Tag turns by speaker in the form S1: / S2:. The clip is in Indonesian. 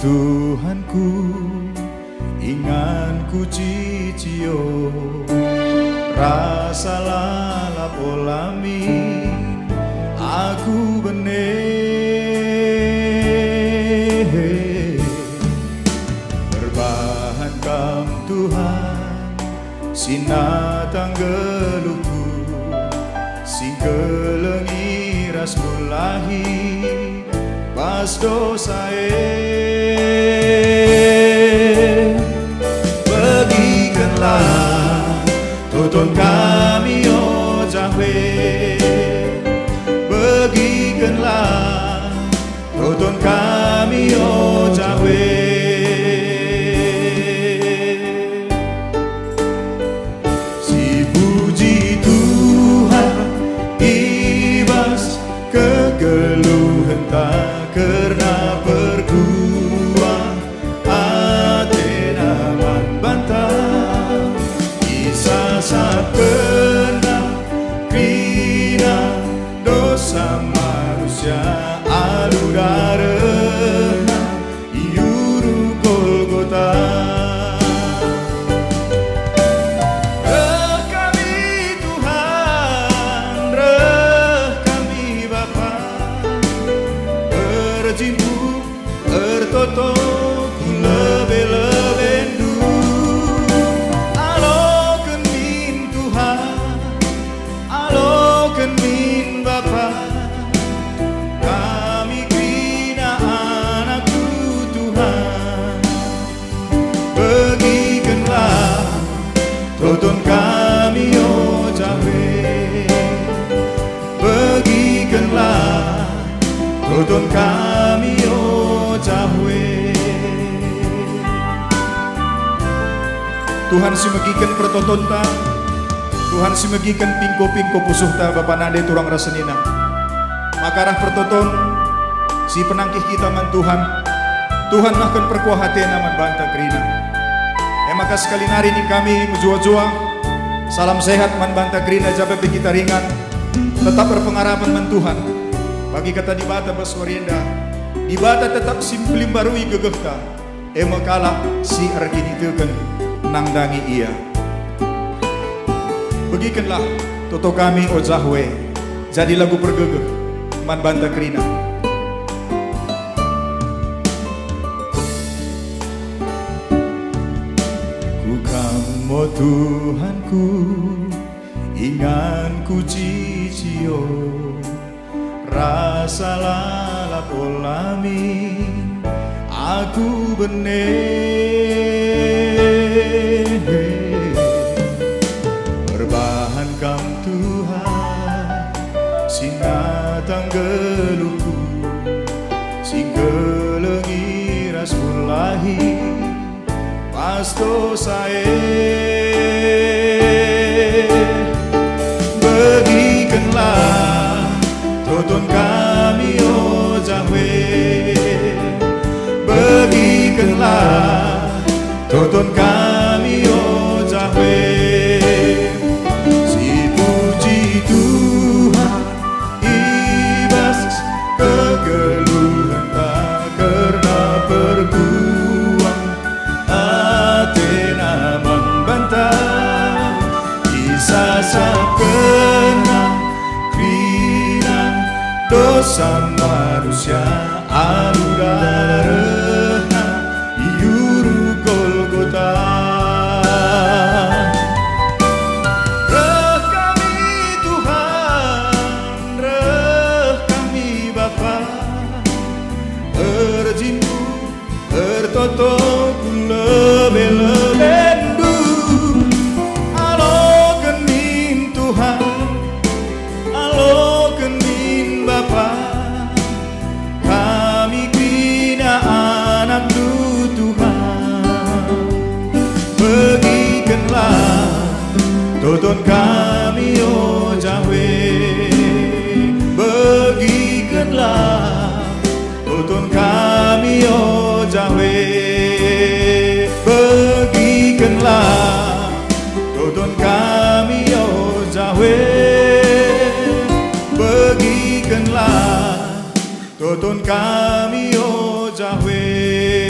S1: Tuhanku, inganku cicio, rasa lalap olami, aku benih. Berbahan kam Tuhan, sinatang geluku, sing kelengiras mulahi, pas dosae. Bagikanlah tuntun kami, oh Yahweh. Bagikanlah tuntun kami, oh Yahweh. Si puji Tuhan, ibas kegeluhan tak karena berkuah Atena membantah kisah sapena krina dosa manusia aludarena iuru Golgota. Reh kami Tuhan, reh kami Bapa, berjimpu ertoto lebe-lebendu, aloken min Tuhan, aloken min Bapa, kami krina anakku Tuhan. Bagikanlah tuntun kami, oh Yahweh. Bagikanlah tuntun kami, oh Yahweh. Tuhan si megikan pertotonta, Tuhan si megikan pingko-pingko pusuhta Bapak nade turang rasenina. Makarah pertoton si penangkih kita man Tuhan, Tuhan makan perkuah hatena man banta krina. Maka sekali nari ini kami menjua-jua, salam sehat man banta krina jabat kita ringan, tetap berpengharapan man Tuhan. Bagi kata di bata baswarienda, di bata tetap simplim barui gegehta, emakala si argini teken nangdangi ia. Bagikanlah toto kami, oh Yahweh, jadi lagu pergegeh man banta krina. Ku kamu Tuhanku, inganku cicio, rasa lalap olami, aku benih. Berbahan kam Tuhan, sinatang geluku, sing kelengiras mulahi, pas dosae. Bagikanlah tuntun kami, oh Yahweh. Bagikanlah tuntun kami, oh Yahweh. Si puji Tuhan, ibas kegeluhan tak karena berkuah Atena membantah kisah sapena krina dosa manusia aludarena iuru Golgota. Reh kami Tuhan, reh kami Bapa, erjimpu ertoto lebe-lebendu, aloken min Tuhan, aloken min Bapa, kami krina anakmu Tuhan. Bagikanlah tuntun kami, oh Yahweh. Bagikanlah tuntun kami, oh Yahweh. Bagikanlah tuntun kami, oh Yahweh. Bagikanlah tuntun kami, oh Yahweh.